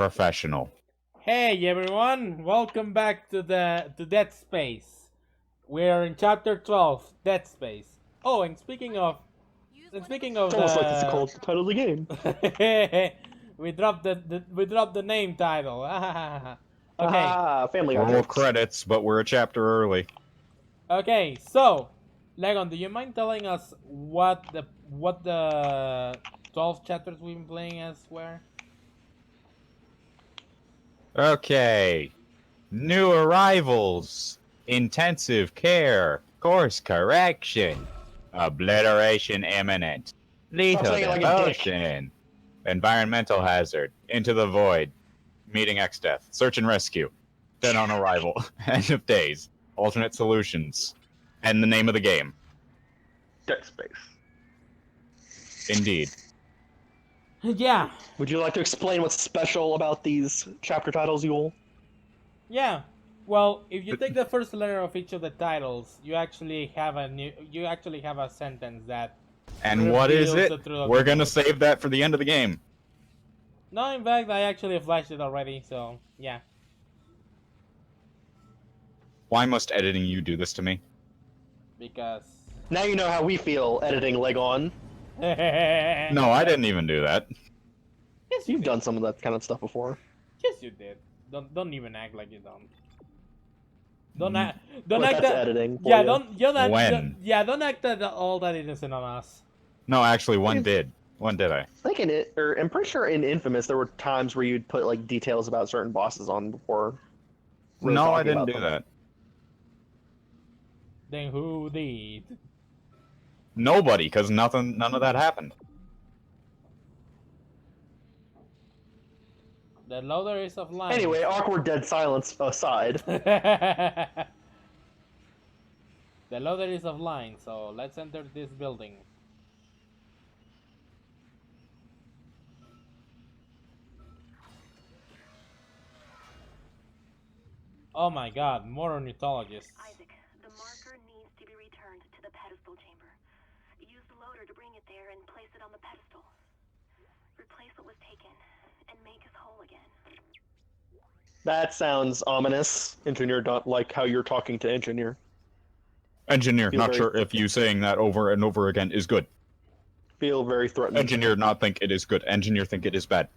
professional. Hey everyone, welcome back to Dead Space. We're in chapter 12, Dead Space. Oh, and speaking of It's almost like it's the called the title of the game. we dropped the name title. Okay. Family Roll jokes. credits, but we're a chapter early. Okay, so Legon, do you mind telling us what the 12 chapters we've been playing as were? Okay. New arrivals. Intensive care. Course correction. Obliteration imminent. Lethal saying it like a dick. devotion. Environmental hazard. Into the void. Meeting X-Death. Search and rescue. Dead on arrival. End of days. Alternate solutions. And the name of the game. Dead Space. Indeed. Yeah. Would you like to explain what's special about these chapter titles, Yule? Yeah. Well, if you take the first letter of each of the titles, you actually have a sentence that. And what is reveals it? the truth of We're the gonna book. save that for the end of the game. No, in fact, I actually flashed it already. So yeah. Why must editing you do this to me? Because. Now you know how we feel editing Legon. No, I didn't even do that. Yes, you You've did. done some of that kind of stuff before. Yes, you did. Don't even act like you don't. Don't Mm. act. Don't But act that's that. editing. for Yeah, you. don't act. When? Yeah, don't act that all that innocent on us. No, actually, one If- did. One did I? I think I'm pretty sure in Infamous there were times where you'd put like details about certain bosses on before. really No, I talking didn't about do them. that. Then who did? Nobody, because none of that happened. The loader is offline. Anyway, awkward dead silence aside. The loader is offline, so let's enter this building. Oh my god, more ornithologists. Isaac, the marker needs to be returned to the pedestal chamber. Use the loader to bring it there and place it on the pedestal. Replace what was taken and make us whole again. That sounds ominous. Engineer, don't like how you're talking to Engineer. Engineer, Feel not very- sure if you saying that over and over again is good. Feel very threatened. Engineer not think it is good. Engineer think it is bad.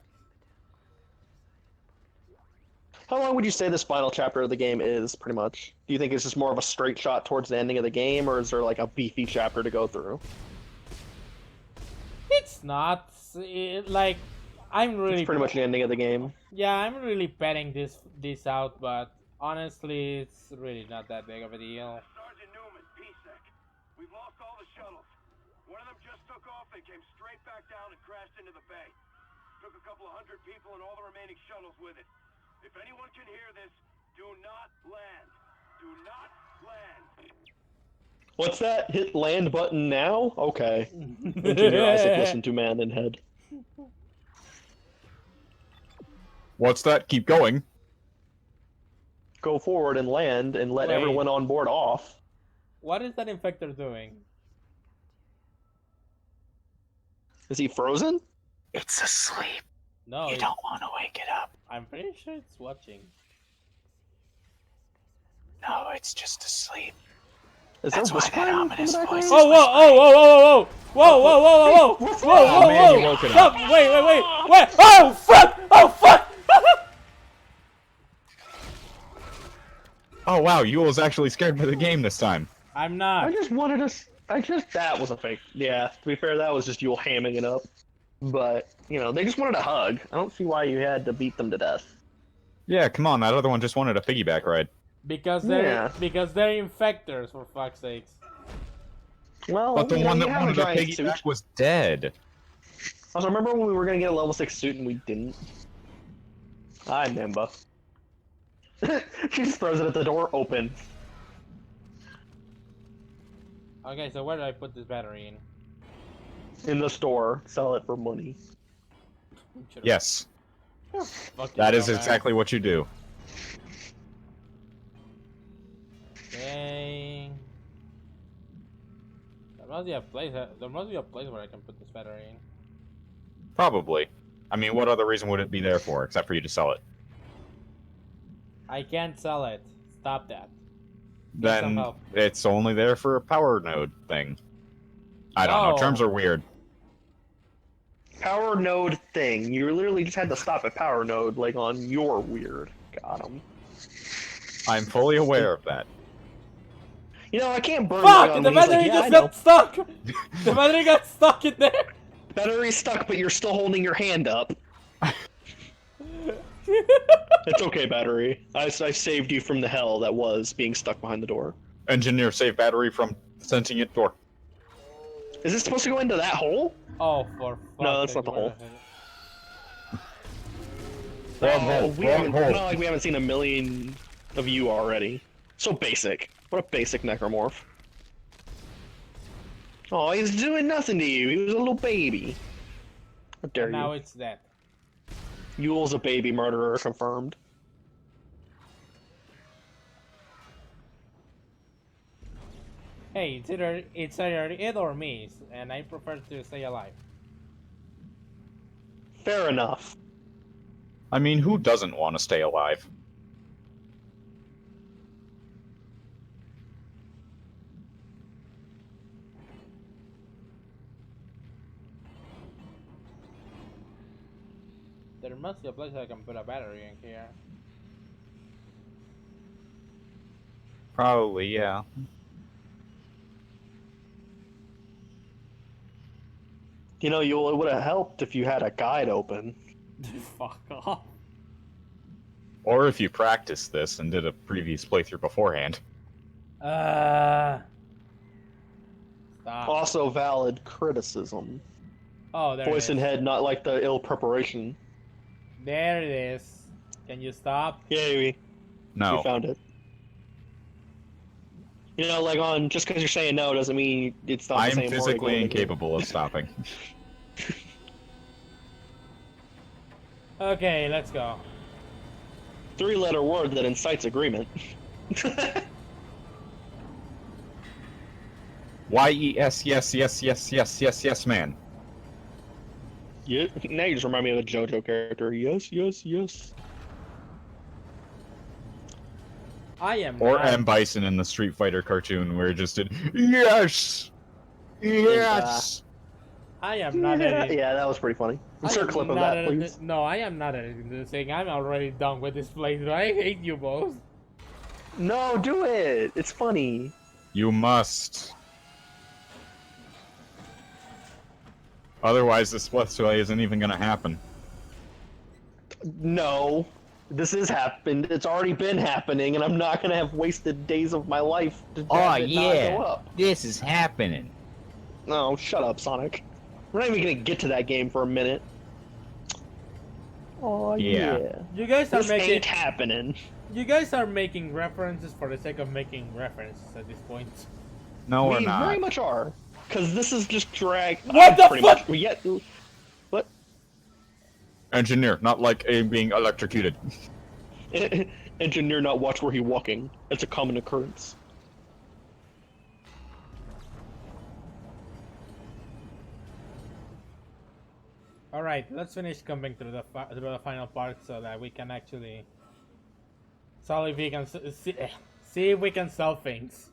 How long would you say this final chapter of the game is, pretty much? Do you think it's just more of a straight shot towards the ending of the game, or is there like a beefy chapter to go through? It's not. Like, I'm really. It's pretty much the ending of the game. Yeah, I'm really betting this out, but honestly, it's really not that big of a deal. Sergeant Newman, PSEC. We've lost all the shuttles. One of them just took off and came straight back down and crashed into the bay. Took a couple of hundred people and all the remaining shuttles with it. If anyone can hear this, do not land. Do not land. What's that? Hit land button now? Okay. Engineer Isaac, listen to man in head. What's that? Keep going. Go forward and land and let Wait. everyone on board off. What is that infector doing? Is he frozen? It's asleep. No, You it's- don't want to wake it up. I'm pretty sure it's watching. No, it's just asleep. Is That's there why that whispering in the ominous background? voice Oh, whoa, oh, whoa, whoa, whoa, whoa, whoa, whoa, whoa, whoa, What's whoa, that? whoa, Oh, man, you whoa, woke it stop, up. wait, oh, fuck, oh, fuck! Oh wow, Yule's actually scared by the game this time. I'm I not. just wanted to. That was a fake. Yeah, to be fair, that was just Yule hamming it up. But, they just wanted a hug. I don't see why you had to beat them to death. Yeah, come on, that other one just wanted a piggyback ride. Because Yeah. they're infectors, for fuck's sakes. Well, But the one you that have a wanted a giant piggyback suit. was dead. Also, remember when we were gonna get a level 6 suit and we didn't? I remember. She just throws it at the door, open. Okay, so where do I put this battery in? In the store, sell it for money. Should've- Yes, Fucking that is dumbass. exactly what you do. Okay. There must be a place. There must be a place where I can put this battery in. Probably. I mean, what other reason would it be there for, except for you to sell it? I can't sell it. Stop that. Get some Then help. it's only there for a power node thing. I don't know. No. Terms are weird. Power node thing. You literally just had to stop at power node, like on your weird. Got him. I'm fully aware of that. You know, I can't burn Fuck! Leon The when he's like, battery yeah, I just know. got stuck! The battery got stuck in there! Battery's stuck, but you're still holding your hand up. It's okay, battery. I saved you from the hell that was being stuck behind the door. Engineer, save battery from sentient door. Is this supposed to go into that hole? Oh, for fuck's No, that's sake, not the where hole. Wrong hole, We wrong haven't, hole. not like we haven't seen a million of you already. So basic. What a basic necromorph. Oh, he's doing nothing to you. He was a little baby. How dare And now you? it's dead. Yule's a baby murderer, confirmed. Hey, it's either it or me, and I prefer to stay alive. Fair enough. I mean, who doesn't want to stay alive? There must be a place I can put a battery in here. Probably, yeah. You know, Yule, it would have helped if you had a guide open. Fuck off. Or if you practiced this and did a previous playthrough beforehand. Stop. Also valid criticism. Oh, there Voice it and is. head, not like the ill preparation. There it is. Can you stop? Yay, we No. found it. You know, like on just because you're saying no doesn't mean it's not the I'm same. physically horrible. incapable of stopping. Okay, let's go. Three-letter word that incites agreement. Y-E-S, yes, yes, yes, yes, yes, yes, man. Yeah, now you just remind me of a JoJo character. Yes, yes, yes. I am Or not. M. Bison in the Street Fighter cartoon, where it just did, yes! Yes! I am not editing. Yeah, that was pretty funny. I Insert am a clip of not that, editing please. No, I am not editing this thing. I'm already done with this playthrough. I hate you both. No, do it. It's funny. You must. Otherwise, this Let's Play isn't even gonna happen. No, this has happened. It's already been happening, and I'm not gonna have wasted days of my life to have it not go up. This is happening. No, shut up, Sonic. We're not even gonna get to that game for a minute. Oh Yeah. yeah. You guys are This making. ain't happening. You guys are making references for the sake of making references at this point. No, we're We not. very much are, because this is just drag. What the pretty fuck? Much, we get. What? Engineer, not like a being electrocuted. Engineer not watch where he walking. It's a common occurrence. All right, let's finish coming through the final part so that we can actually. So if we can see if we can sell things.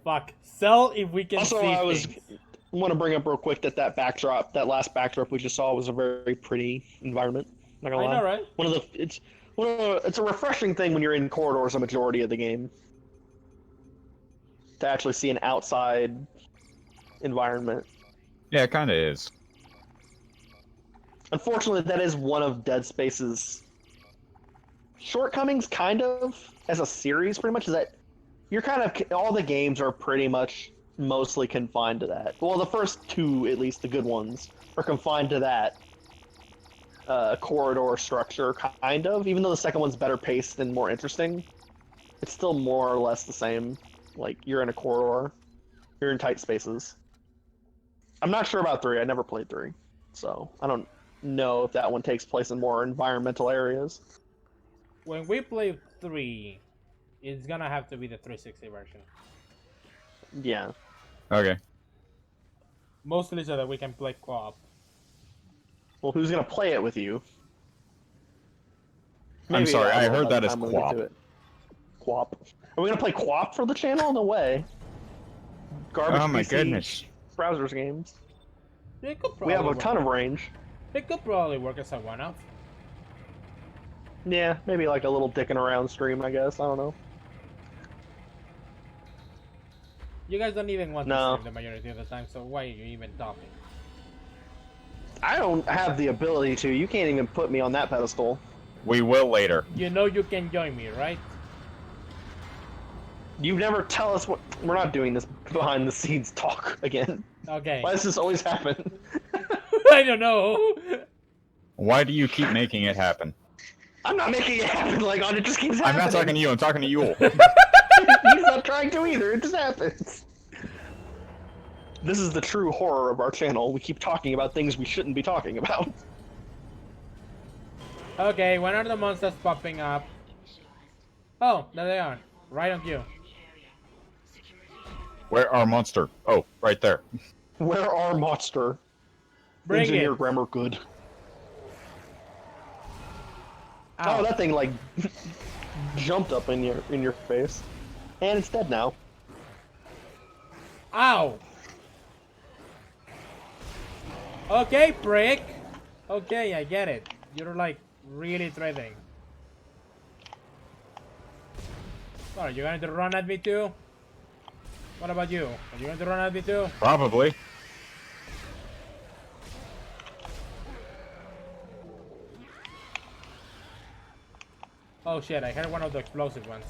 Fuck, sell if we can Also, see I things. want to bring up real quick that backdrop, that last backdrop we just saw, was a very pretty environment. Not gonna I lie. know, right? It's a refreshing thing when you're in corridors a majority of the game to actually see an outside environment. Yeah, it kind of is. Unfortunately, that is one of Dead Space's shortcomings, kind of, as a series, pretty much, is that you're kind of, all the games are pretty much mostly confined to that. Well, the first two, at least, the good ones, are confined to that corridor structure, kind of. Even though the second one's better paced and more interesting, it's still more or less the same. Like, you're in a corridor, you're in tight spaces. I'm not sure about 3, I never played 3, so I don't know if that one takes place in more environmental areas. When we play 3, it's gonna have to be the 360 version. Yeah. Okay. Mostly so that we can play co-op. Well, who's gonna play it with you? I'm sorry, I heard that as I'm gonna get Quap. to it. Quap. Are we gonna play Quap for the channel? No way. Garbage Oh my PC goodness. browsers games. It could We have probably a ton of range. It could probably work as a one-off. Yeah, maybe like a little dicking around stream, I guess. I don't know. You guys don't even want to No. stream the majority of the time, so why are you even talking? I don't have the ability to. You can't even put me on that pedestal. We will later. You know you can join me, right? You never tell us what. We're not doing this behind the scenes talk again. Okay. Why does this always happen? I don't know. Why do you keep making it happen? I'm not making it happen, like on it just keeps I'm happening. not talking to you, I'm talking to Yule. He's not trying to either, it just happens. This is the true horror of our channel. We keep talking about things we shouldn't be talking about. Okay, when are the monsters popping up? Oh, there they are. Right on cue. Where our monster? Oh, right there. Where are monster? Bring Engineer it. grammar good. Ow. Oh, that thing like jumped up in your face, and it's dead now. Ow! Okay, prick. Okay, I get it. You're like really threatening. Are you going to run at me too? What about you? Are you going to run at me too? Probably. Oh shit, I heard one of the explosive ones.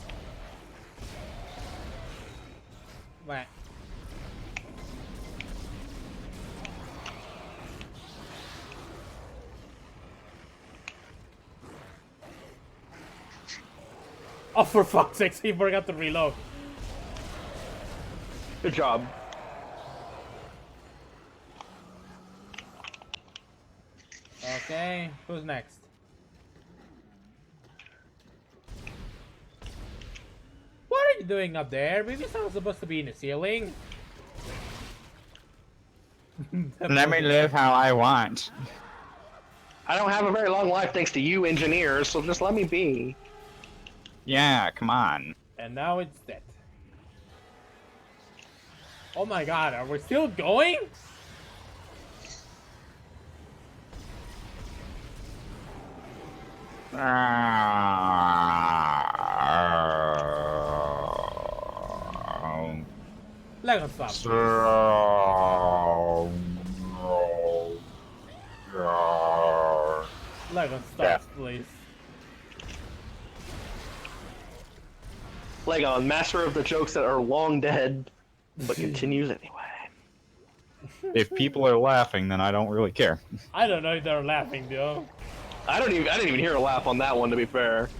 Wah. Oh, for fuck's sake, he forgot to reload. Good job. Okay, who's next? What are you doing up there? Maybe someone's supposed to be in the ceiling. Let me live how I want. I don't have a very long life thanks to you engineers, so just let me be. Yeah, come on. And now it's dead. Oh my god, are we still going? Lego stop. Lego stop, Yeah. please. Legon, master of the jokes that are long dead, but continues anyway. If people are laughing, then I don't really care. I don't know if they're laughing though. I didn't even hear a laugh on that one, to be fair.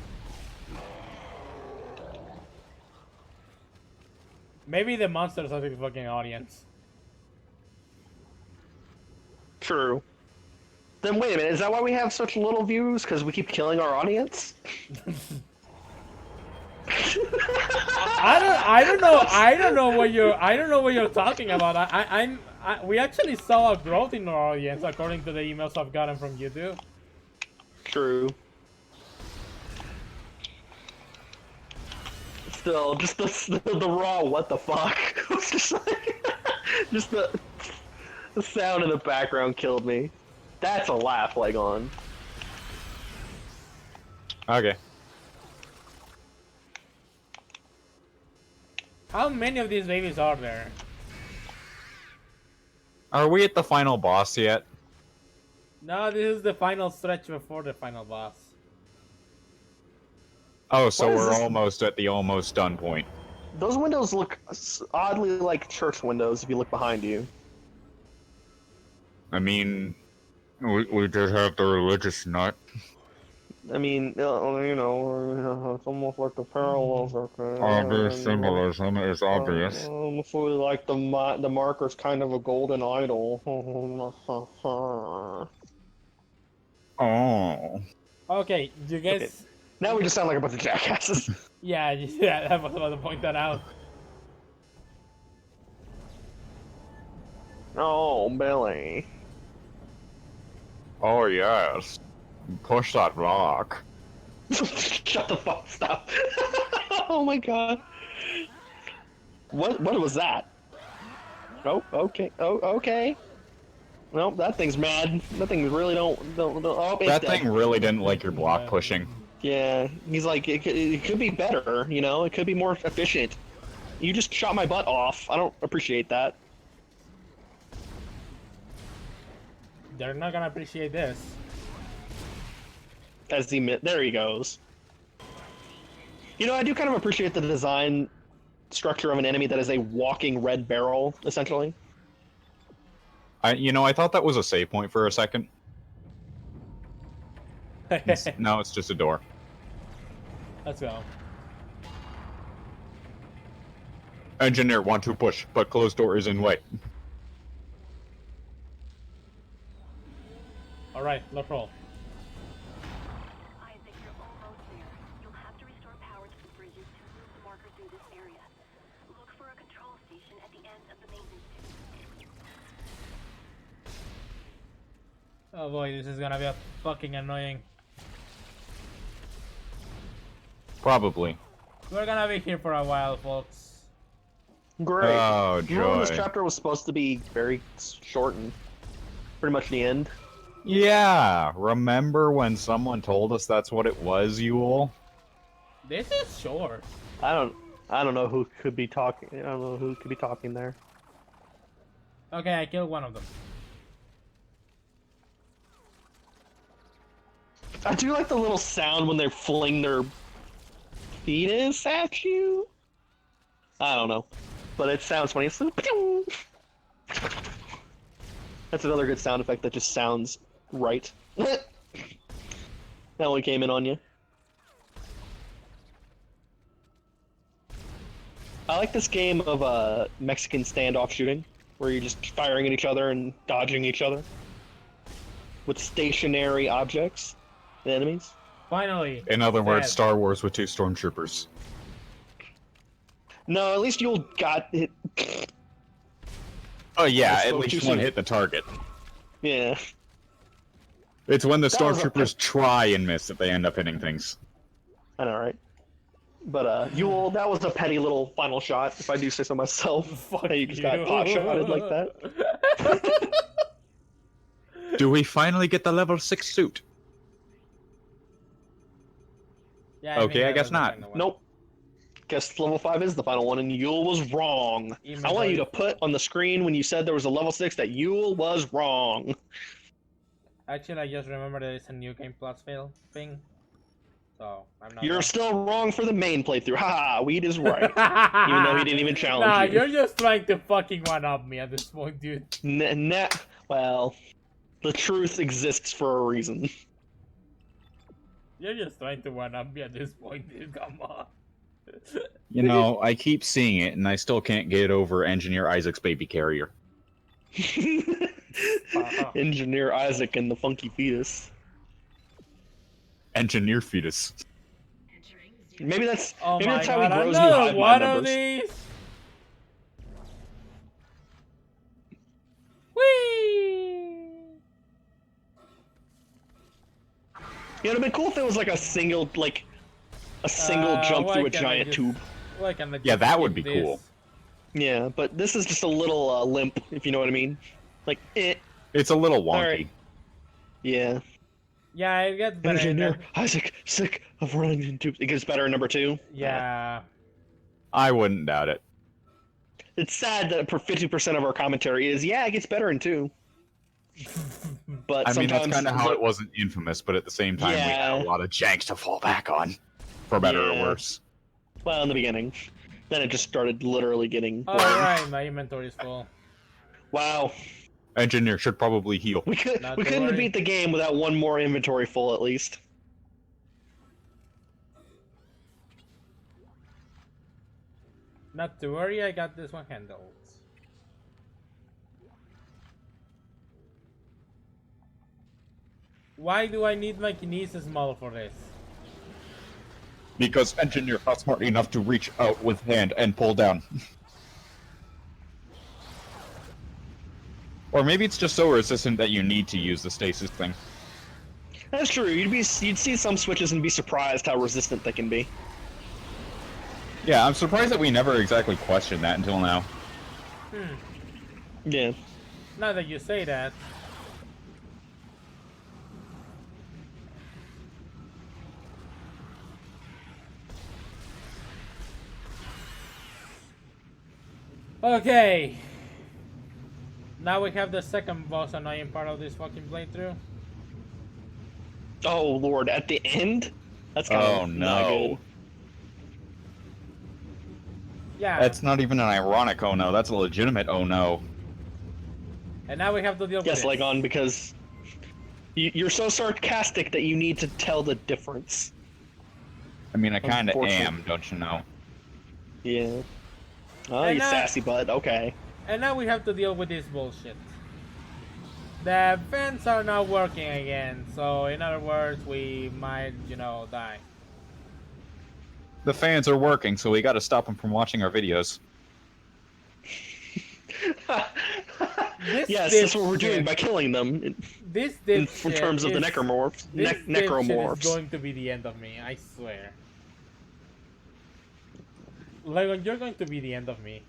Maybe the monsters are the fucking audience. True. Then wait a minute, is that why we have such little views? Because we keep killing our audience? I don't know what you're talking about. We actually saw a growth in our audience according to the emails I've gotten from YouTube. True. Still, just the raw what the fuck. was just like, just the sound in the background killed me. That's a laugh, Legon. Okay. How many of these babies are there? Are we at the final boss yet? No, this is the final stretch before the final boss. Oh, so What is we're this? almost at the almost done point. Those windows look oddly like church windows if you look behind you. I mean, we did have the religious nut. I mean, you know, it's almost like the parallels are kind Obvious symbolism is obvious. So like the marker's kind of a golden idol. Oh. Okay, you guys. Okay. Now we just sound like a bunch of jackasses. Yeah, I was about to point that out. Oh, Billy. Oh yes. Push that rock. Shut the fuck, stop. Oh my god. What was that? Oh, okay. Oh, okay. No, that thing's mad. That thing really don't oh, it's That dead. thing really didn't like your block pushing. Yeah, he's like, it could be better, you know? It could be more efficient. You just shot my butt off. I don't appreciate that. They're not gonna appreciate this. As there he goes. You know, I do kind of appreciate the design structure of an enemy that is a walking red barrel, essentially. I thought that was a save point for a second. No, it's just a door. Let's go. Engineer, want to push, but closed door is in way. Alright, let's roll. Isaac, you're almost there. You'll have to restore power to the bridges to move the marker through this area. Look for a control station at the end of the maintenance tube. Oh boy, this is gonna be a fucking annoying. Probably. We're gonna be here for a while, folks. Great. Oh, Remember when this joy. chapter was supposed to be very short and pretty much the end? Yeah, remember when someone told us that's what it was, Yule? This is short. I don't know who could be talking. I don't know who could be talking there. Okay, I killed one of them. I do like the little sound when they fling their fetus at you. I don't know, but it sounds funny. It's like, pew! That's another good sound effect that just sounds right. That one came in on you. I like this game of Mexican standoff shooting, where you're just firing at each other and dodging each other with stationary objects and enemies. Finally. In other words, Dead. Star Wars with 2 stormtroopers. No, at least you'll got it. Oh yeah, I at spoke least too one soon. hit the target. Yeah. It's when the That was a- stormtroopers try and miss that they end up hitting things. I know, right? But that was a petty little final shot, if I do say so myself. Fuck Hey, you just got pot shotted like that. Do we finally get the level 6 suit? Yeah, Okay, I that guess was the not. final one. Nope. Guess level 5 is the final one, and Yule was wrong. I want you to put on the screen when you said there was a level 6 that Yule was wrong. Actually, I just remember there is a new game plus fail thing. So, I'm not You're wrong. still wrong for the main playthrough. Haha, Weed is right. Even though he didn't even challenge Nah, you. you're just trying to fucking one-up me at this point, dude. Well, the truth exists for a reason. You're just trying to one-up me at this point, dude. Come on. You know, I keep seeing it, and I still can't get over Engineer Isaac's baby carrier. Engineer Isaac and the funky fetus. Engineer fetus. Maybe that's Oh maybe my that's how he god, grows new another Hive Mind one of members. these! Whee! Yeah, it'd be cool if it was like a single jump why through a can't I giant just- tube. Why can't I Yeah, just that would skip be this? cool. Yeah, but this is just a little limp, if you know what I mean. Like, It's a little wonky. Alright. Yeah. Yeah, it gets better. in Engineer that- Isaac, sick of running in tubes. It gets better in number 2. Yeah. I wouldn't doubt it. It's sad that for 50% of our commentary is, yeah, it gets better in 2. But I mean, that's sometimes kind of how it wasn't Infamous, but at the same time, we had Yeah. a lot of janks to fall back on, for better Yeah. or worse. Well, in the beginning. Then it just started literally getting boring. Alright, my inventory is full. Wow. Engineer should probably heal. We Not to couldn't have worry. beat the game without one more inventory full at least. Not to worry, I got this one handled. Why do I need my kinesis model for this? Because Engineer not smart enough to reach out with hand and pull down. Or maybe it's just so resistant that you need to use the stasis thing. That's true. You'd see some switches and be surprised how resistant they can be. Yeah, I'm surprised that we never exactly questioned that until now. Yeah. Now that you say that. Okay. Now we have the second most annoying part of this fucking playthrough. Oh lord, at the end? That's kind Oh of not good. no. Yeah. That's not even an ironic oh no, that's a legitimate oh no. And now we have to deal with Yes, it. Legon, because you're so sarcastic that you need to tell the difference. I mean, I kinda Unfortunate. am, don't you know? Yeah. Oh, And you sassy butt. Okay. And now we have to deal with this bullshit. The vents are not working again, so in other words, we might, die. The fans are working, so we gotta stop them from watching our videos. Yes, that's what we're doing by killing them. This In dipshit terms of the is- necromorphs. This dipshit Necromorphs. is going to be the end of me, I swear. Legon, you're going to be the end of me.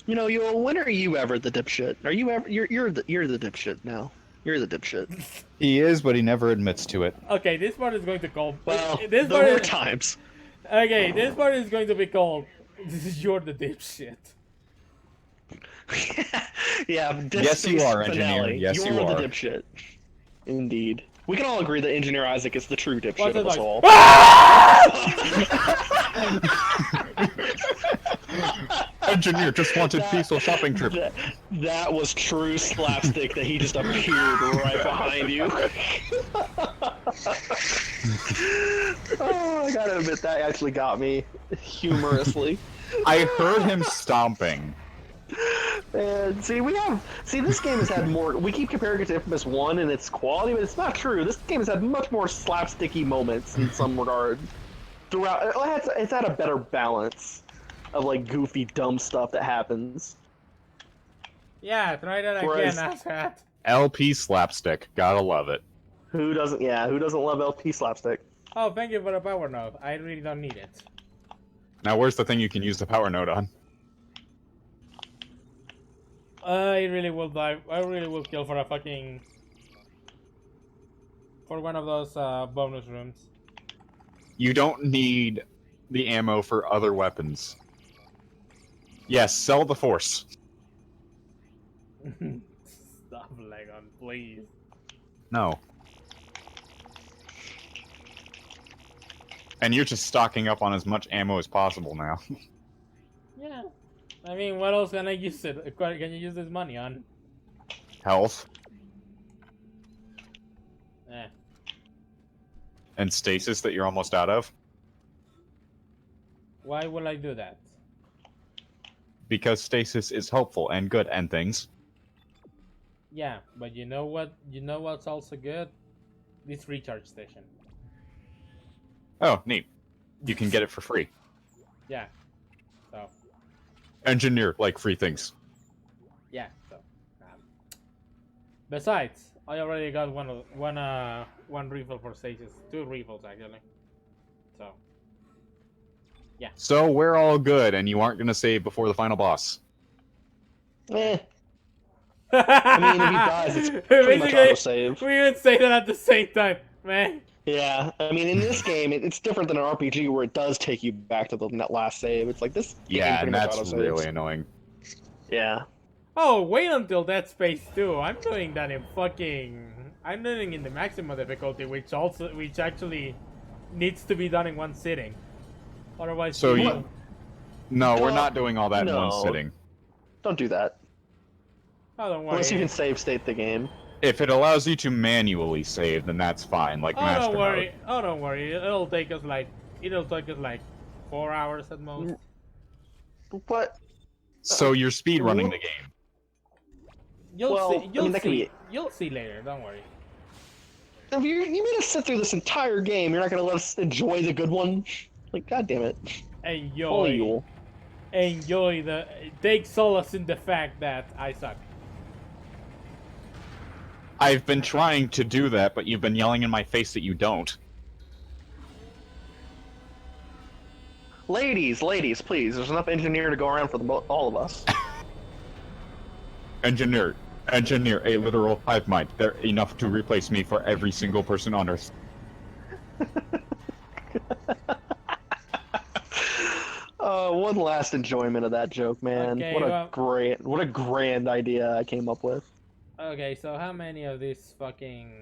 You know, when are you ever the dipshit? Are you ever? You're the dipshit now. You're the dipshit. He is, but he never admits to it. Okay, this part is going to call. Well, this there part were is, times. Okay, this part is going to be called. You're the dipshit. Yeah. Yes, you are, engineer. finale. Yes, You're you the are. dipshit. Indeed. We can all agree that Engineer Isaac is the true dipshit What's of it us like? all. Engineer just wanted peaceful shopping trip. That was true slapstick that he just appeared right behind you. Oh, I gotta admit, that actually got me humorously. I heard him stomping. And this game has had more. We keep comparing it to Infamous 1 and its quality, but it's not true. This game has had much more slapsticky moments in some regard. Throughout, it's had a better balance of like goofy, dumb stuff that happens. Yeah, try that Whereas- again, asshat. LP slapstick. Gotta love it. Who doesn't? Yeah, who doesn't love LP slapstick? Oh, thank you for the power node. I really don't need it. Now, where's the thing you can use the power node on? I really will die. I really will kill for a fucking. For one of those bonus rooms. You don't need the ammo for other weapons. Yes, sell the Force. Stop, Legon, please. No. And you're just stocking up on as much ammo as possible now. Yeah. I mean, what else can I use it? Can you use this money on? Health Eh. and stasis that you're almost out of. Why will I do that? Because stasis is helpful and good and things. Yeah, but you know what? You know what's also good? This recharge station. Oh, neat. You can get it for free. Yeah. So. Engineer, like free things. Yeah. So. Besides, I already got one refill for stages. 2 refills actually. So. Yeah. So we're all good, and you aren't gonna save before the final boss. Eh. I mean, if he dies, it's pretty much autosave. We would say that at the same time, man. Yeah, I mean, in this game, it's different than an RPG where it does take you back to the last save. It's like this game Yeah, pretty and much that's autosaves. really annoying. Yeah. Oh, wait until Dead Space 2. I'm doing that in fucking. I'm doing it in the maximum difficulty, which actually needs to be done in one sitting. Otherwise, So people- No, we're No, not doing all that in one no. sitting. Don't do that. Oh, don't worry. Unless you can save state the game. If it allows you to manually save, then that's fine, like Oh, Master don't worry. Mode. Oh, don't worry. It'll take us like 4 hours at most. But So you're speedrunning the game. You'll well, see. I mean, You'll that could see. be- You'll see later. Don't worry. if you made us sit through this entire game, you're not gonna let us enjoy the good one? Like, god damn it. Holy Enjoy. Yule. Enjoy the. Take solace in the fact that I suck. I've been trying to do that, but you've been yelling in my face that you don't. Ladies, please. There's enough engineer to go around for all of us. Engineer, a literal hive mind. They're enough to replace me for every single person on Earth. One last enjoyment of that joke, man. Okay, What a grand idea I came up with. Okay, so how many of these fucking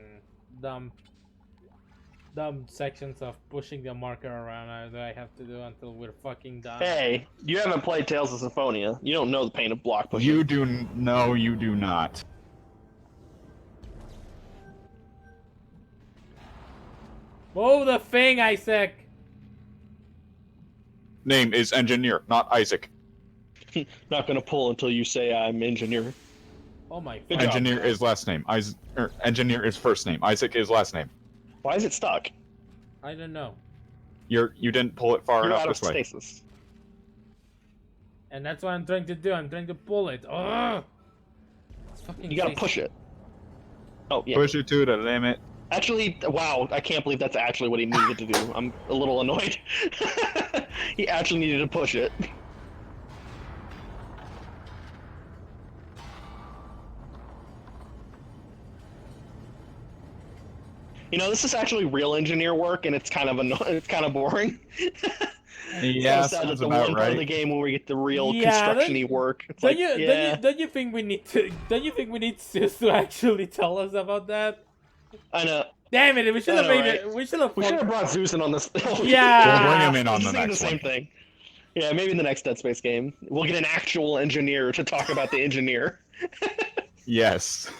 dumb sections of pushing the marker around do I have to do until we're fucking done? Hey, you haven't played Tales of Symphonia. You don't know the pain of block pushing. You do no, you do not. Move the thing, Isaac! Name is Engineer, not Isaac. Not gonna pull until you say I'm engineer. Oh my Good job. Engineer is last name. Engineer is first name. Isaac is last name. Why is it stuck? I don't know. You didn't pull it far You're enough out of this way. stasis. And that's what I'm trying to do. I'm trying to pull it. Ugh! It's fucking You gotta safe. push it. Oh, yeah. Push it to the limit. Actually, wow, I can't believe that's actually what he needed to do. I'm a little annoyed. He actually needed to push it. You know, this is actually real engineer work, and it's kind of it's kind of boring. Yeah, so sad sounds that the about one part of the right. game where we get the real Yeah, construction-y work. It's like, yeah, Don't you think we need to? Don't you think we need Sis to actually tell us about that? I know. Damn it! We should have I know, made right? it. We should have. We should have brought Zeus in on this. Yeah. We'll bring him in on Just the thinking next the same one. thing. Yeah, maybe in the next Dead Space game. We'll get an actual engineer to talk about the engineer. Yes.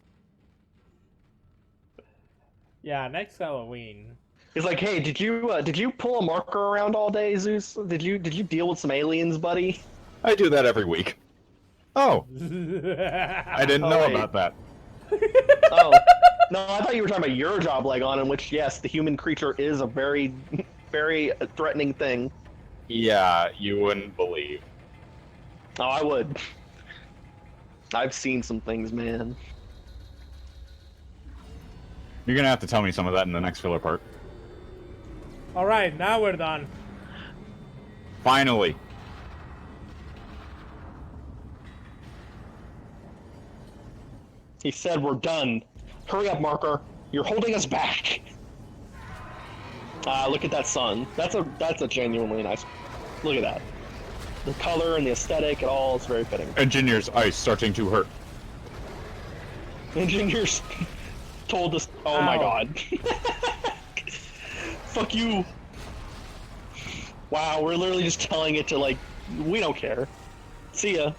Yeah, next Halloween. He's like, hey, did you pull a marker around all day, Zeus? Did you deal with some aliens, buddy? I do that every week. Oh, I didn't Oh, know wait. about that. Oh. No, I thought you were talking about your job, Legon, in which, yes, the human creature is a very, very threatening thing. Yeah, you wouldn't believe. Oh, I would. I've seen some things, man. You're gonna have to tell me some of that in the next filler part. All right, now we're done. Finally. He said we're done. Hurry up, Marker. You're holding us back. Look at that sun. That's a genuinely nice. Look at that. The color and the aesthetic, it all is very fitting. Engineer's eyes starting to hurt. Engineers told us. Oh my Ow. god. Fuck you. Wow, we're literally just telling it to, like, we don't care. See ya.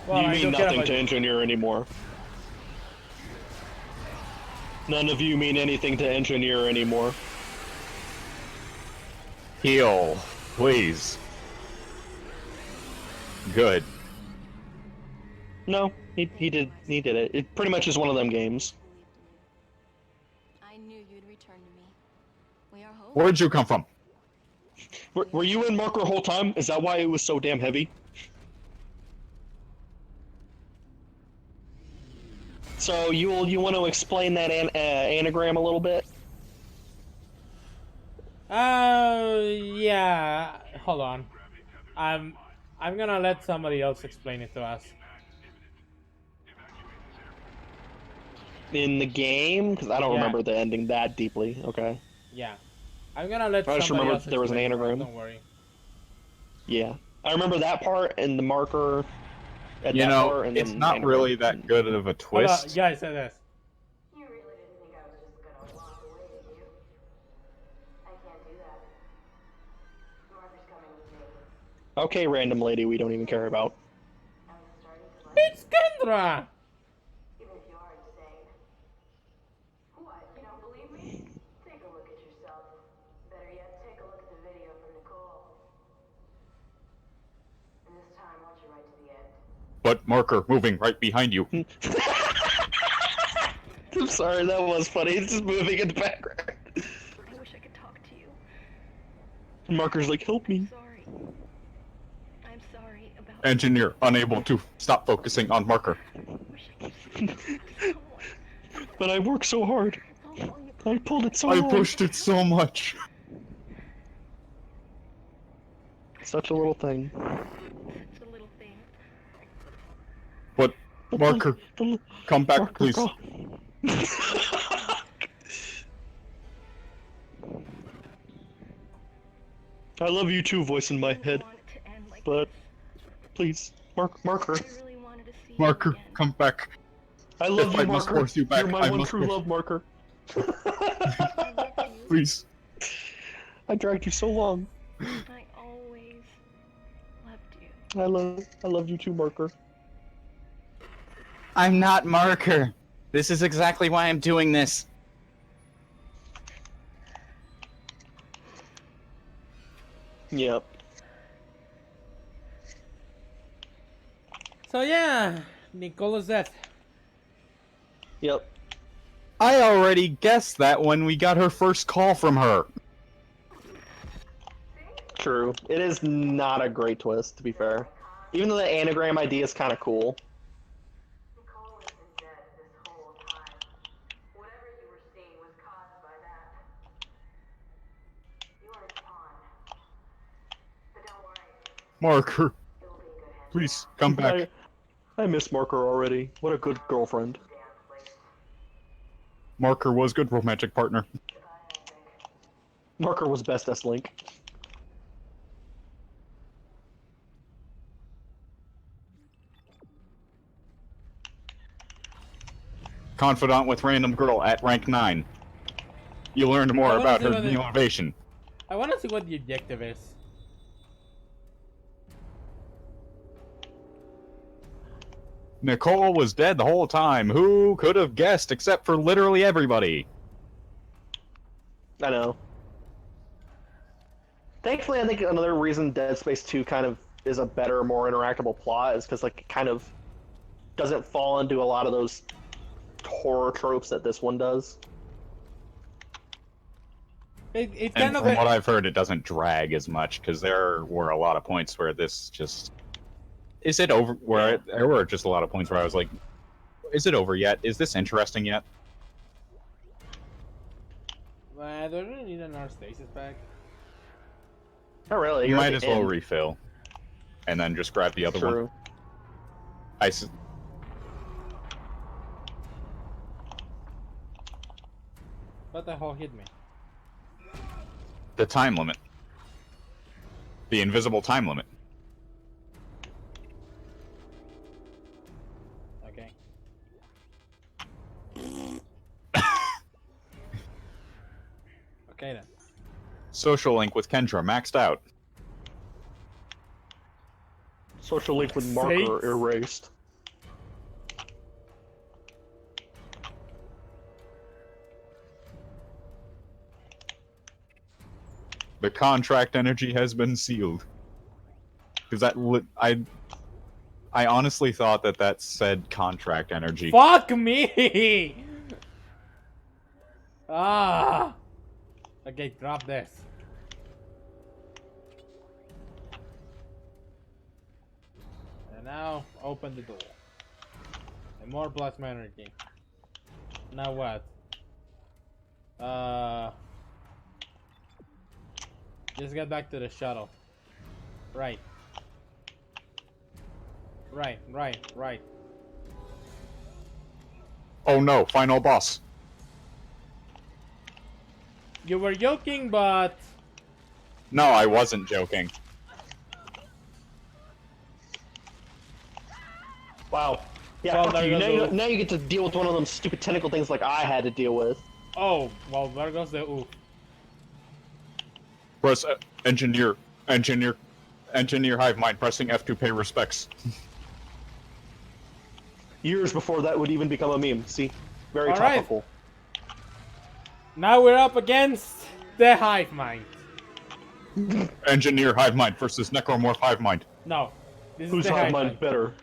Well, You I mean don't care nothing about to engineer anymore. None of you mean anything to engineer anymore. Heal, please. Good. No, he did it. It pretty much is one of them games. I knew you'd return to me. We are hoping. Where'd you come from? Were you in Marker the whole time? Is that why it was so damn heavy? So you want to explain that anagram a little bit? Yeah. Hold on. I'm gonna let somebody else explain it to us. In the game? Because I don't Yeah. remember the ending that deeply. Okay. Yeah. I'm gonna let I just somebody remember else there was an explain it, anagram. Don't worry. Yeah. I remember that part and the marker at You that know, part, and it's then not anagram. really that good of a Hold on, twist. guys, say this. You really didn't think I was just gonna walk away, did you? I can't do that. Martha's coming with me. Okay, random lady we don't even care about. I was starting to like It's Kendra. even if you are insane. What, you don't believe me? Take a look at yourself. Better yet, take a look at the video from Nicole. And this time, watch it right to the end. But marker moving right behind you. I'm sorry, that was funny. It's just moving in the background. I wish I could talk to you. And Marker's like, help me. Sorry. I'm sorry about Engineer unable to stop focusing on marker. But I worked so hard. I pulled it so I hard. pushed it so much. Such a little thing. It's a little thing. But marker, come back, Marker, please. go. I love you too, voice in my head. Want it to end like But please, marker. I really wanted to see you Marker, again. come back. I love If you, I must marker. force you back, You're my I one must true force- love, marker. Please. I dragged you so long. I always loved you. I love you too, marker. I'm not marker. This is exactly why I'm doing this. Yep. So yeah, Nicola's death. Yep. I already guessed that when we got her first call from her. True. It is not a great twist, to be fair. Even though the anagram idea is kind of cool. Nicole has been dead this whole time. Whatever you were seeing was caused by that. You are his pawn. But don't worry, Marker, you'll be in good hands. please come back. I miss Marker already. What a good girlfriend. Damn place. Marker was good romantic partner. Goodbye, I think. Marker was best S Link. Confidant with random girl at rank 9. You learned more I wanna about see her whether- motivation. I want to see what the objective is. Nicole was dead the whole time. Who could have guessed except for literally everybody? I know. Thankfully, I think another reason Dead Space 2 kind of is a better, more interactable plot is because like it kind of doesn't fall into a lot of those horror tropes that this one does. It's And kind of from a, what I've heard, it doesn't drag as much because there were a lot of points where this just is it over? Where there were just a lot of points where I was like, "Is it over yet? Is this interesting yet?" do I really need another stasis pack? Not really. You you're at might the as well end. refill, and then just grab the other True. one. I s- What the hell hit me? the time limit, the invisible time limit. Okay. Okay then. Social link with Kendra maxed out. Social link with Marker Sakes. erased. The contract energy has been sealed. Because I honestly thought that said contract energy. Fuck me! Ah! Okay, drop this. And now, open the door. And more plasma energy. Now what? Just get back to the shuttle. Right. Right. Oh no, final boss. You were joking, but... No, I wasn't joking. Wow. Yeah, Well, fuck there you. goes the- Now you get to deal with one of them stupid tentacle things like I had to deal with. Oh, well, there goes the oof. Press engineer Hive Mind, pressing F to pay respects. Years before that would even become a meme. See? Very All right. topical. Now we're up against the Hive Mind. Engineer Hive Mind versus Necromorph Hive Mind. No, this Who's is the Hive Hive Mind Mind. better?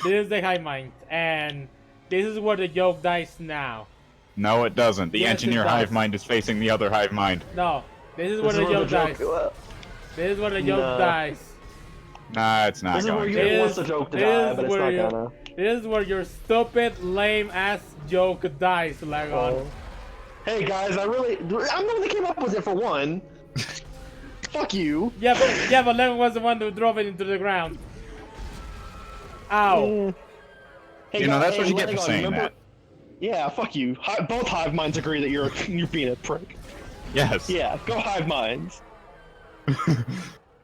This is the Hive Mind, and this is where the joke dies now. No, it doesn't. The Yes, it Engineer does. Hive Mind is facing the other Hive Mind. No, this is where This the is where joke dies. joke- This is where the joke No. dies. Nah, it's not This is where going you to. It want is- the joke to it die, is but it's where not you- gonna. This is where your stupid, lame ass joke dies, Lagon. Oh. Hey guys, I'm the one that came up with it for one. Fuck you. Yeah, but Lagon was the one who drove it into the ground. Ow. Eh. Hey, You know, that's hey, what you get for Legon, saying remember- that. Yeah, fuck you. Both Hive Minds agree that you're being a prick. Yes. Yeah, go Hive Minds.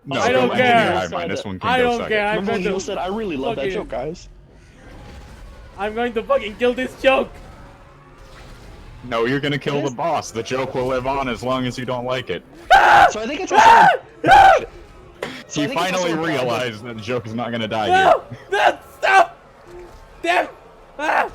No, I don't go care. Engineer Hive Mind. This one can I go don't suck care. it. I'm Remember when going you to, said I really love that fucking- joke, guys? I'm going to fucking kill this joke. No, you're gonna kill the boss. The joke will live on as long as you don't like it. So I think it's also. So I You think it's also finally a bad- realize that the joke is not gonna die No! No! Stop! Damn! Ah! here.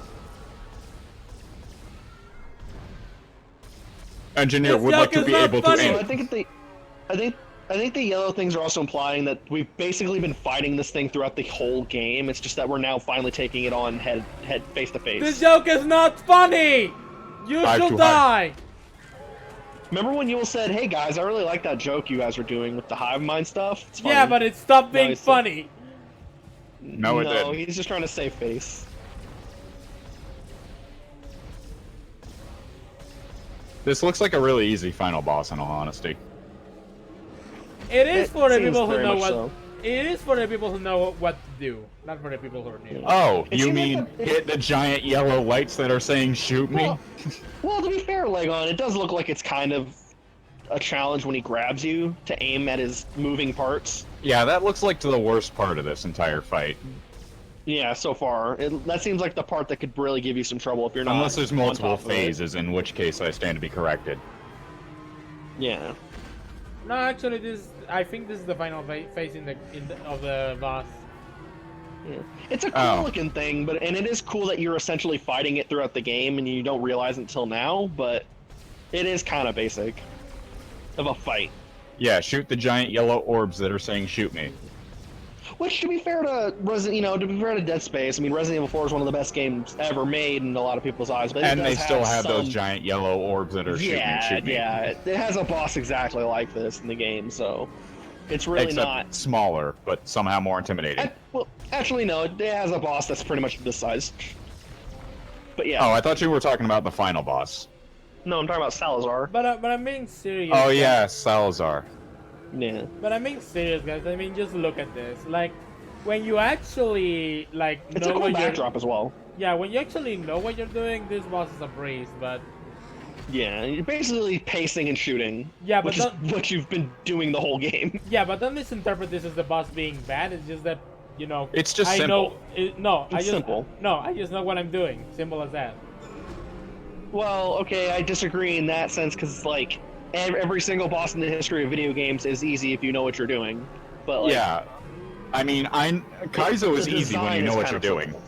Engineer This would joke like to is be not able funny. to So aim. I think the yellow things are also implying that we've basically been fighting this thing throughout the whole game. It's just that we're now finally taking it on head face to face. This joke is not funny! You Hive shall to die! Remember when you said, "Hey guys, I really like that joke you guys were doing with the Hive Mind stuff"? It's funny. Yeah, but it stopped being it's- funny. No, it didn't. he's just trying to save face. This looks like a really easy final boss, in all honesty. It is It for the seems people who very know much what. so. It is for the people who know what to do, not for the people who are new. Oh, It you seems mean like the- hit the giant yellow lights that are saying shoot me? Well, to be fair, Legon, it does look like it's kind of a challenge when he grabs you to aim at his moving parts. Yeah, that looks like the worst part of this entire fight. Yeah, so far. That seems like the part that could really give you some trouble if you're not. Unless there's on multiple top of it. phases, in which case I stand to be corrected. Yeah. No, actually, I think this is the final phase of the boss. Yeah. It's a cool Oh. looking thing, and it is cool that you're essentially fighting it throughout the game and you don't realize it until now, but it is kind of basic of a fight. Yeah, shoot the giant yellow orbs that are saying shoot me. Which, to be fair to Dead Space, I mean, Resident Evil 4 is one of the best games ever made in a lot of people's eyes, but it And they does still have those some- giant yellow orbs that are shoot me. Yeah, it has a boss exactly like this in the game, so it's really Except not. smaller, but somehow more intimidating. Well, actually, no, it has a boss that's pretty much this size. But yeah, Oh, I thought you were talking about the final boss. no, I'm talking about Salazar. But I'm being serious. Oh guys. yeah, Salazar. Yeah. But I'm being serious, guys. I mean, just look at this. Like, when you actually It's know a cool what you're, backdrop as well. yeah, when you actually know what you're doing, this boss is a breeze. But Yeah, you're basically pacing and shooting. Yeah, but which is don't- what you've been doing the whole game. yeah, but don't misinterpret this as the boss being bad. It's just that It's just I simple. know. I It's just simple. No, I just know what I'm doing. Simple as that. Well, okay, I disagree in that sense because like every single boss in the history of video games is easy if you know what you're doing. But like, Yeah. I mean, Kaizo is the easy when design you know is what kind you're of doing. simple.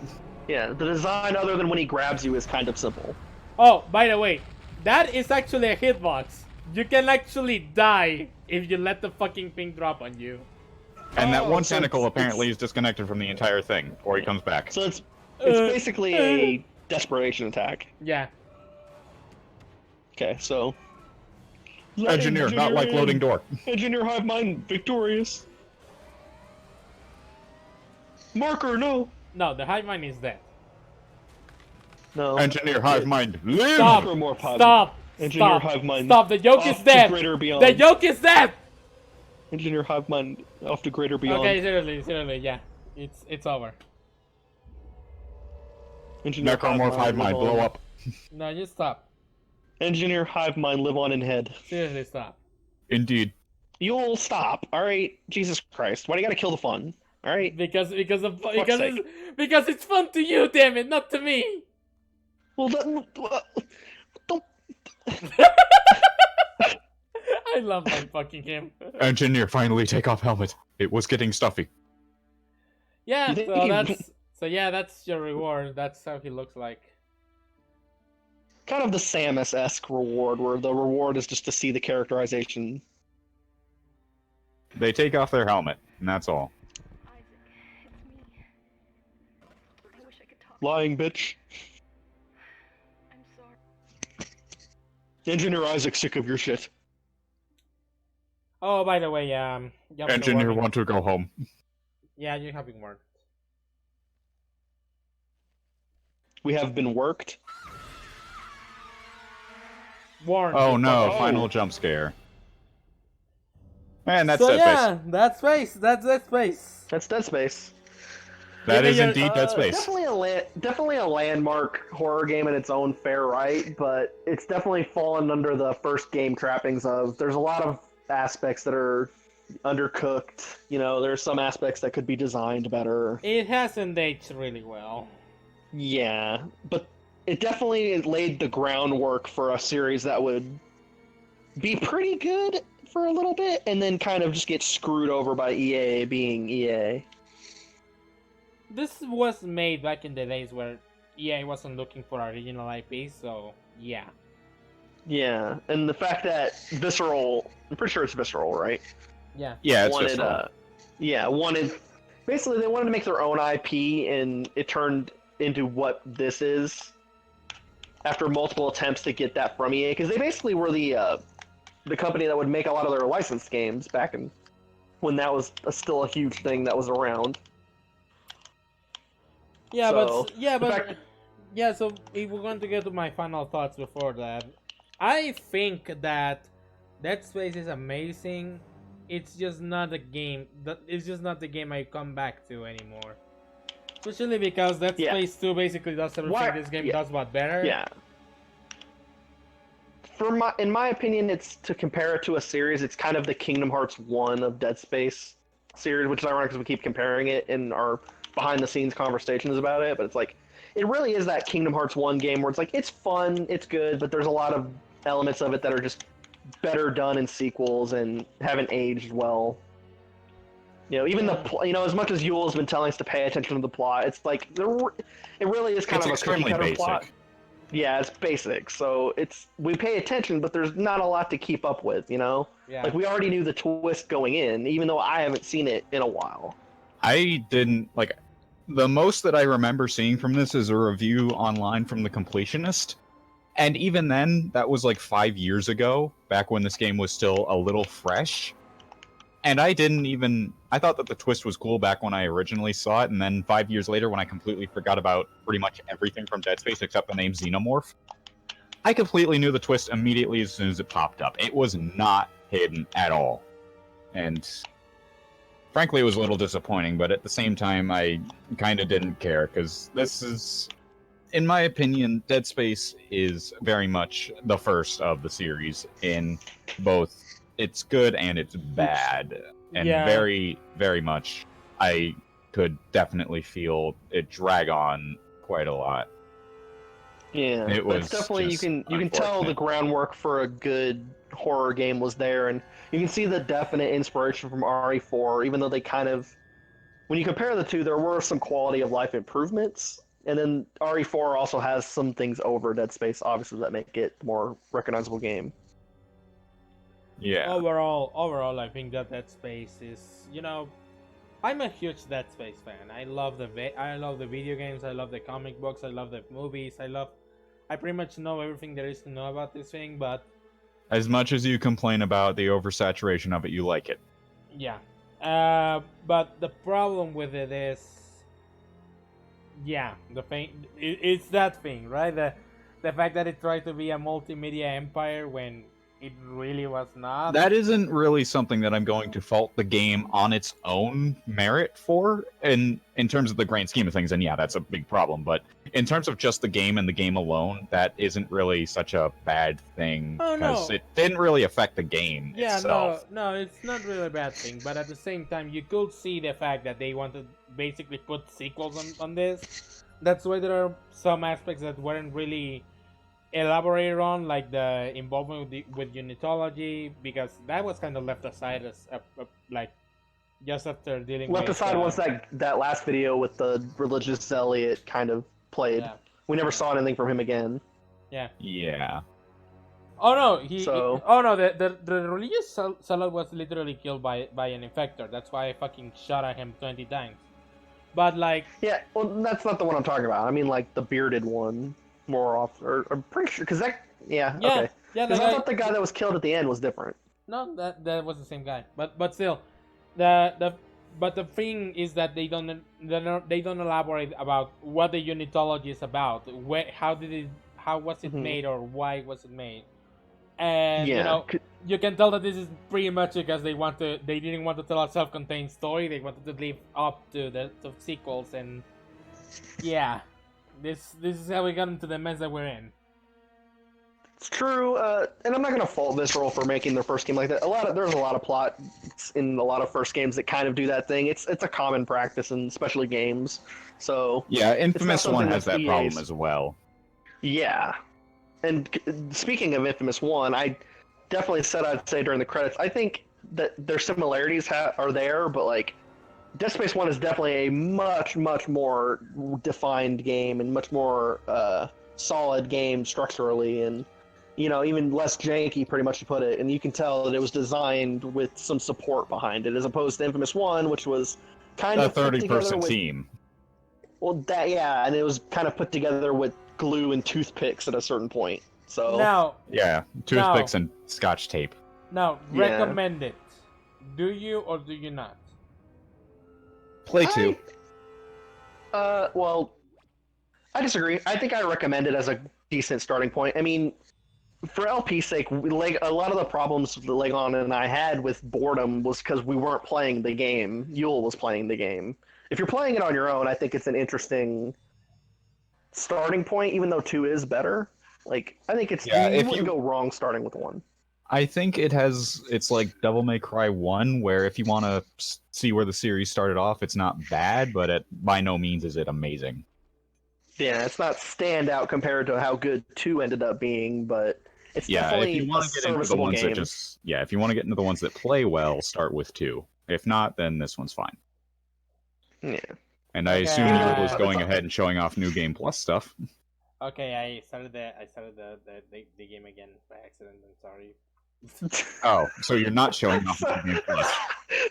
Yeah, the design other than when he grabs you is kind of simple. Oh, by the way, that is actually a hitbox. You can actually die if you let the fucking thing drop on you. And that Oh, one so tentacle it's- apparently is disconnected from the entire thing, or he comes back. So it's Uh, basically a desperation attack. Yeah. Okay, so Engineer, not like loading door. Engineer Hive Mind victorious. Marker, no. No, the Hive Mind is dead. No. Engineer Hive Mind, live! Stop! Macromorph Hive. Stop! Engineer Stop! Hive Mind. Stop! The joke Off is to dead! greater beyond. The joke is dead! Engineer Hive Mind off to greater beyond. Okay, seriously, yeah. It's over. Engineer Necromorph Hive Mind, live on. blow up. No, just stop. Engineer Hive Mind live on in head. Seriously, stop. Indeed. You'll stop, alright? Jesus Christ. Why do you gotta kill the fun? Alright? Because sake. it's fun to you, damn it, not to me. Well, don't. I love my fucking him. Engineer, finally take off helmet. It was getting stuffy. Yeah, You think so he- that's your reward. That's how he looks like. Kind of the Samus-esque reward, where the reward is just to see the characterization. They take off their helmet, and that's all. Isaac, it's me. I wish I could talk. Lying bitch. I'm sorry. Engineer Isaac, sick of your shit. Oh, by the way, Engineer warning. want to go home. Yeah, you have been worked. We have been worked. Warned. Oh you no! fucking- Final jump scare. Man, that's so Dead Space. yeah, Dead Space. That's Dead Space. That's Dead Space. That Give is me your- indeed Dead Space. Definitely a landmark horror game in its own fair right, but it's definitely fallen under the first game trappings of there's a lot of aspects that are undercooked. You know, there's some aspects that could be designed better. It hasn't aged really well. Yeah, but it definitely laid the groundwork for a series that would be pretty good for a little bit and then kind of just get screwed over by EA being EA. This was made back in the days where EA wasn't looking for original IP, so yeah. Yeah, and the fact that Visceral, I'm pretty sure it's Visceral, right? Yeah. Yeah, it's wanted, visceral. wanted, basically they wanted to make their own IP, and it turned into what this is after multiple attempts to get that from EA, because they basically were the company that would make a lot of their licensed games back in when that was still a huge thing that was around. Yeah, So, so if we're going to get to my final thoughts before that, I think that Dead Space is amazing. It's just not a game. It's just not the game I come back to anymore. Especially because Dead Space 2 basically does everything this game does, but better. Yeah. In my opinion, it's to compare it to a series. It's kind of the Kingdom Hearts 1 of Dead Space series, which is ironic because we keep comparing it in our behind-the-scenes conversations about it. But it's like, it really is that Kingdom Hearts 1 game where it's like, it's fun, it's good, but there's a lot of elements of it that are just better done in sequels and haven't aged well. You know, even as much as Yule's been telling us to pay attention to the plot, it's like it really is kind of a extremely cookie-cutter basic. plot. Yeah, it's basic. So we pay attention, but there's not a lot to keep up with. You know, like we already knew the twist going in, even though I haven't seen it in a while. I didn't like. The most that I remember seeing from this is a review online from The Completionist. And even then, that was like 5 years ago, back when this game was still a little fresh. And I thought that the twist was cool back when I originally saw it, and then 5 years later, when I completely forgot about pretty much everything from Dead Space except the name Xenomorph, I completely knew the twist immediately as soon as it popped up. It was not hidden at all. And frankly, it was a little disappointing, but at the same time, I kind of didn't care, because this is, in my opinion, Dead Space is very much the first of the series in both it's good and it's bad. And very, very much, I could definitely feel it drag on quite a lot. Yeah, it was definitely you can tell the groundwork for a good horror game was there, and you can see the definite inspiration from RE4. Even though they kind of, when you compare the two, there were some quality of life improvements, and then RE4 also has some things over Dead Space, obviously, that make it a more recognizable game. Yeah. Overall, I think that Dead Space is, I'm a huge Dead Space fan. I love the video games. I love the comic books. I love the movies. I pretty much know everything there is to know about this thing. But as much as you complain about the oversaturation of it, you like it. Yeah. But the problem with it is, the thing. It's that thing, right? The fact that it tried to be a multimedia empire when it really was not. That isn't really something that I'm going to fault the game on its own merit for, in terms of the grand scheme of things, and yeah, that's a big problem, but in terms of just the game and the game alone, that isn't really such a bad thing, because it didn't really affect the game itself. No, it's not really a bad thing, but at the same time, you could see the fact that they wanted to basically put sequels on this. That's why there are some aspects that weren't really elaborated on, like the involvement with unitology, because that was kind of left aside as like just after dealing left with aside once that last video with the religious zealot kind of played. We never saw anything from him again. Yeah. Oh no, the religious zealot was literally killed by an infector. That's why I fucking shot at him 20 times. But like, yeah, well, that's not the one I'm talking about. I mean, like the bearded one. More off, or I'm pretty sure, because okay. Because I thought the guy that was killed at the end was different. No, that was the same guy. But still, the but the thing is that they don't elaborate about what the unitology is about. How was it Mhm. made, or why was it made? And Yeah. you can tell that this is pretty much because they didn't want to tell a self-contained story. They wanted to live up to the sequels, and yeah, this is how we got into the mess that we're in. It's true, and I'm not gonna fault Visceral for making their first game like that. There's a lot of plot in a lot of first games that kind of do that thing. It's a common practice in especially games. So Yeah, it's not Infamous something 1 has that's that problem EA's. as well. Yeah, and speaking of Infamous One, I definitely said I'd say during the credits. I think that their similarities are there, but like Dead Space One is definitely a much more defined game and much more solid game structurally and even less janky, pretty much to put it. And you can tell that it was designed with some support behind it, as opposed to Infamous One, which was kind A of put together 30-person with team. and it was kind of put together with glue and toothpicks at a certain point. So Now, Yeah, toothpicks and scotch tape. now, Yeah. recommend it. Do you or do you not? Play 2. Well, I disagree. I think I recommend it as a decent starting point. I mean, for LP's sake, a lot of the problems Legon and I had with boredom was because we weren't playing the game. Yule was playing the game. If you're playing it on your own, I think it's an interesting starting point, even though 2 is better. Like, I think Yeah, you wouldn't go wrong starting with 1. I think it's like Devil May Cry 1, where if you want to see where the series started off, it's not bad, but by no means is it amazing. Yeah, it's not standout compared to how good 2 ended up being, but it's Yeah, if you definitely a want to get into the serviceable ones game. if you want to get into the ones that play well, start with 2. If not, then this one's fine. Yeah. And I Okay, assume uh, Yule is going ahead and showing off New Game Plus stuff. Okay, I started the game again by accident. I'm sorry. Oh, so you're not showing off New Game Plus.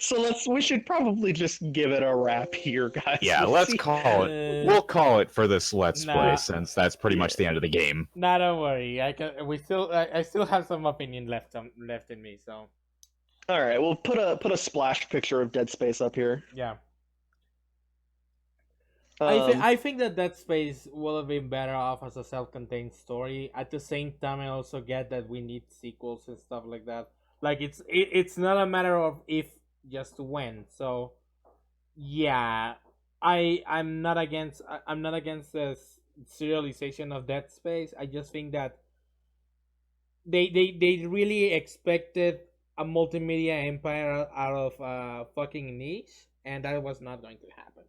So we should probably just give it a wrap here, guys. Yeah, let's call it. We'll call it for this Let's Play, since that's pretty much the end of the game. Nah, don't worry. I still have some opinion left in me. So All right, we'll put a splash picture of Dead Space up here. yeah. Um, I think that Dead Space will have been better off as a self-contained story. At the same time, I also get that we need sequels and stuff like that. Like it's not a matter of if, just when. So yeah, I'm not against the serialization of Dead Space. I just think that they really expected a multimedia empire out of fucking niche, and that was not going to happen.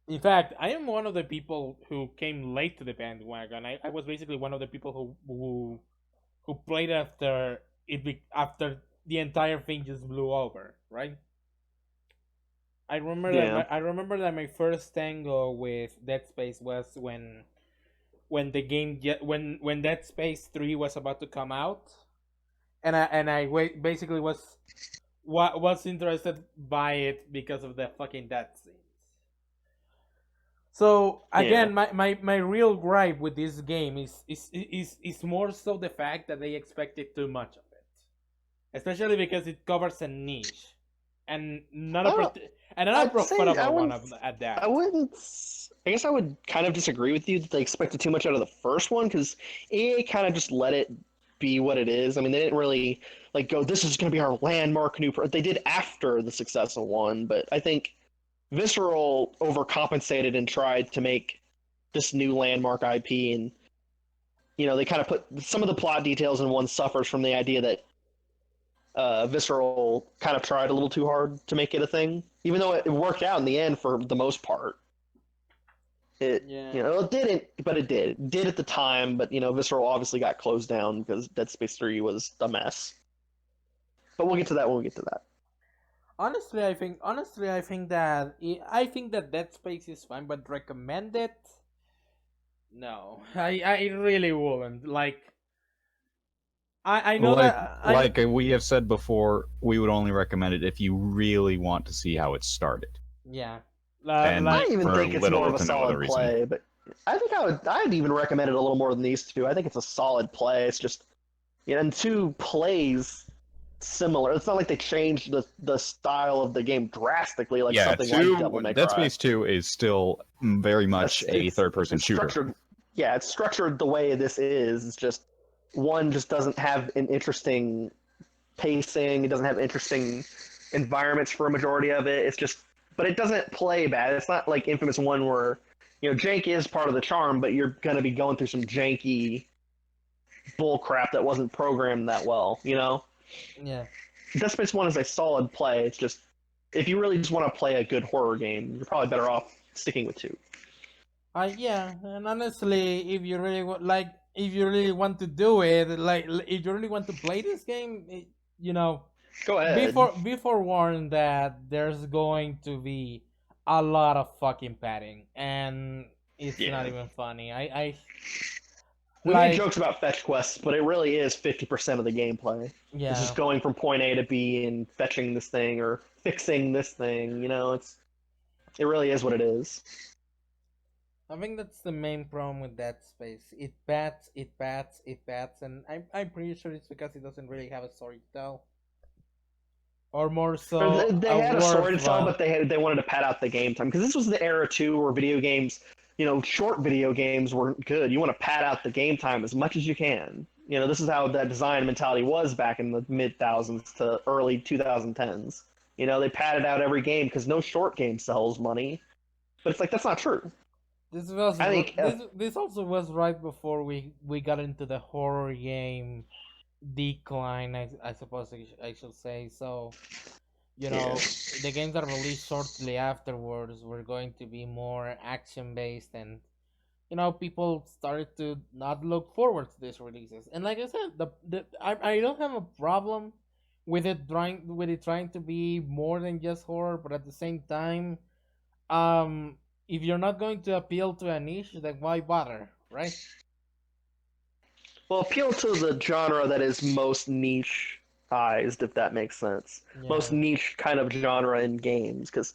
In fact, I am one of the people who came late to the bandwagon. I was basically one of the people who played after after the entire thing just blew over, right? I remember that my first tango with Dead Space was when the game when Dead Space 3 was about to come out, and I basically was interested by it because of the fucking death scenes. So again, my real gripe with this game is more so the fact that they expected too much of it, especially because it covers a niche and not a profitable one at that. I guess I would kind of disagree with you that they expected too much out of the first one, because EA kind of just let it be what it is. I mean, they didn't really go, this is going to be our landmark they did after the success of 1, but I think Visceral overcompensated and tried to make this new landmark IP, and they kind of put some of the plot details in 1 suffers from the idea that Visceral kind of tried a little too hard to make it a thing, even though it worked out in the end for the most part. It didn't, but it did. It did at the time, but Visceral obviously got closed down because Dead Space 3 was a mess. But we'll get to that when we get to that. Honestly, I think that Dead Space is fine, but recommend it? No, I really wouldn't. I know that we have said before, we would only recommend it if you really want to see how it started. Yeah. I don't even think it's more of a solid play, but I think I'd even recommend it a little more than these two. I think it's a solid play. It's just, and 2 plays similar. It's not like they changed the style of the game drastically, like Yeah, something like Devil 2, May Dead Cry. Space 2 is still very much a third-person It's shooter. structured. Yeah, it's structured the way this is. It's just one just doesn't have an interesting pacing. It doesn't have interesting environments for a majority of it. It's just, but it doesn't play bad. It's not like Infamous One where, jank is part of the charm, but you're gonna be going through some janky bull crap that wasn't programmed that well. Yeah. Dead Space One is a solid play. It's just if you really just want to play a good horror game, you're probably better off sticking with 2. Yeah, and honestly, if you really if you really want to do it, if you really want to play this game, Go ahead. be forewarned that there's going to be a lot of fucking padding, and it's not even funny. We make jokes about fetch quests, but it really is 50% of the gameplay. Yeah. It's just going from point A to B and fetching this thing or fixing this thing. It really is what it is. I think that's the main problem with Dead Space. It bats, and I'm pretty sure it's because it doesn't really have a story to tell. Or more so, They had a story to tell, but but they wanted to pad out the game time because this was the era too where video games, short video games weren't good. You want to pad out the game time as much as you can. This is how that design mentality was back in the mid thousands to early 2010s. They padded out every game because no short game sells money. But it's like that's not true. This also was right before we got into the horror game decline, I suppose I should say. So, the games that released shortly afterwards were going to be more action based, and people started to not look forward to these releases. And like I said, I don't have a problem with it trying to be more than just horror, but at the same time, if you're not going to appeal to a niche, then why bother, right? Well, appeal to the genre that is most niche-ized, if that makes sense. Yeah. Most niche kind of genre in games, because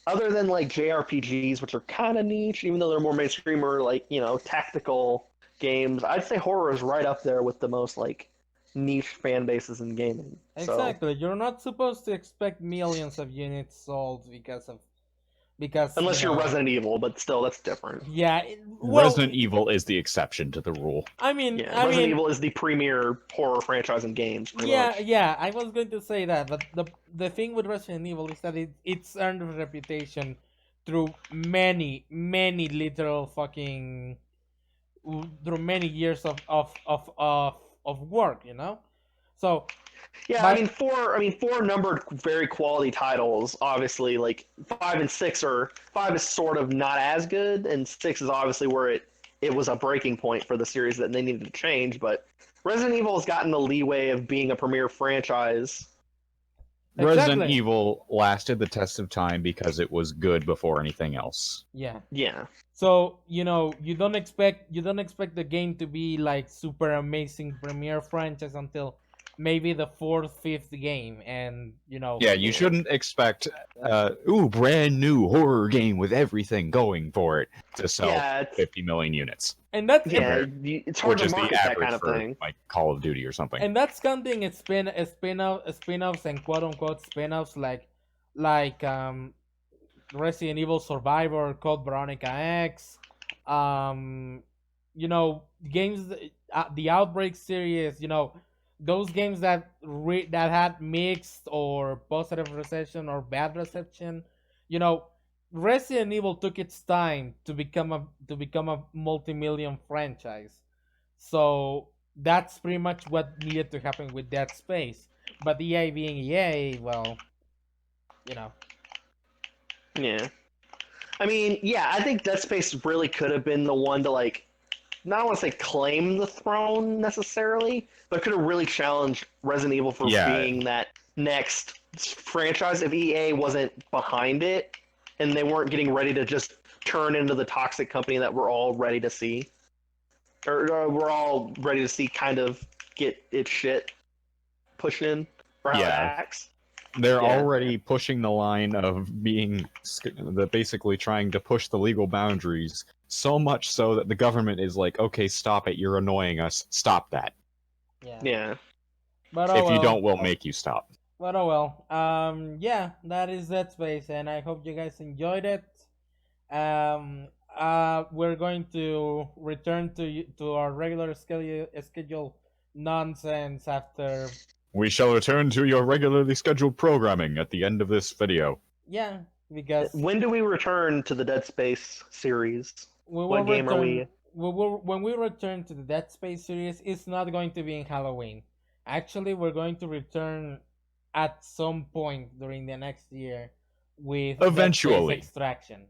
other than like JRPGs, which are kind of niche, even though they're more mainstream, or like tactical games, I'd say horror is right up there with the most like niche fan bases in gaming. Exactly, you're not supposed to expect millions of units sold because unless you're Resident Evil, but still, that's different. Yeah, Resident Evil is the exception to the rule. Resident Evil is the premier horror franchise in games. Yeah, I was going to say that, but the thing with Resident Evil is that it's earned a reputation through many literal fucking through many years of work, So. Yeah, four numbered very quality titles. Obviously, like 5 and 6 are 5 is sort of not as good, and 6 is obviously where it was a breaking point for the series that they needed to change. But Resident Evil has gotten the leeway of being a premier franchise. Resident Evil lasted the test of time because it was good before anything else. Yeah. So you don't expect the game to be like super amazing premier franchise until maybe the 4th, 5th game, and Yeah, you shouldn't expect brand new horror game with everything going for it to sell 50 million units. And that's it's hard to market that kind of thing. Like Call of Duty or something. And that's counting spin-offs and quote unquote spin-offs like Resident Evil Survivor, Code Veronica X, games, the Outbreak series, those games that had mixed or positive reception or bad reception, Resident Evil took its time to become a multi-million franchise. So that's pretty much what needed to happen with Dead Space. But EA being EA, well, Yeah. I think Dead Space really could have been the one to like, not want to say claim the throne necessarily, but could have really challenged Resident Evil for being that next franchise if EA wasn't behind it and they weren't getting ready to just turn into the toxic company that we're all ready to see. Or we're all ready to see kind of get its shit pushed in for how it acts. They're already pushing the line of being basically trying to push the legal boundaries so much so that the government is like, okay, stop it, you're annoying us, stop that. Yeah. But If you don't, we'll make you stop. But oh well. Yeah, that is Dead Space, and I hope you guys enjoyed it. We're going to return to our regular schedule nonsense after. We shall return to your regularly scheduled programming at the end of this video. Yeah, because When do we return to the Dead Space series? we will What game return. are we? When we return to the Dead Space series, it's not going to be in Halloween. Actually, we're going to return at some point during the next year with Eventually. Dead Space Extraction,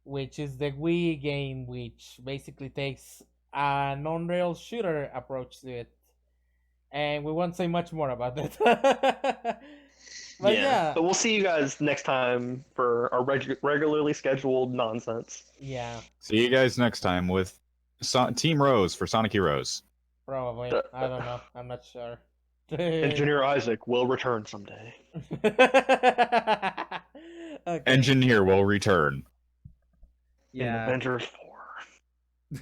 which is the Wii game, which basically takes a non-rail shooter approach to it, and we won't say much more about that. But yeah, But we'll see you guys next time for our regularly scheduled nonsense. yeah, See you guys next time with Team Rose for Sonic Heroes. probably. I don't know. I'm not sure. Engineer Isaac will return someday. Okay. Engineer will return. In Yeah. Avengers 4.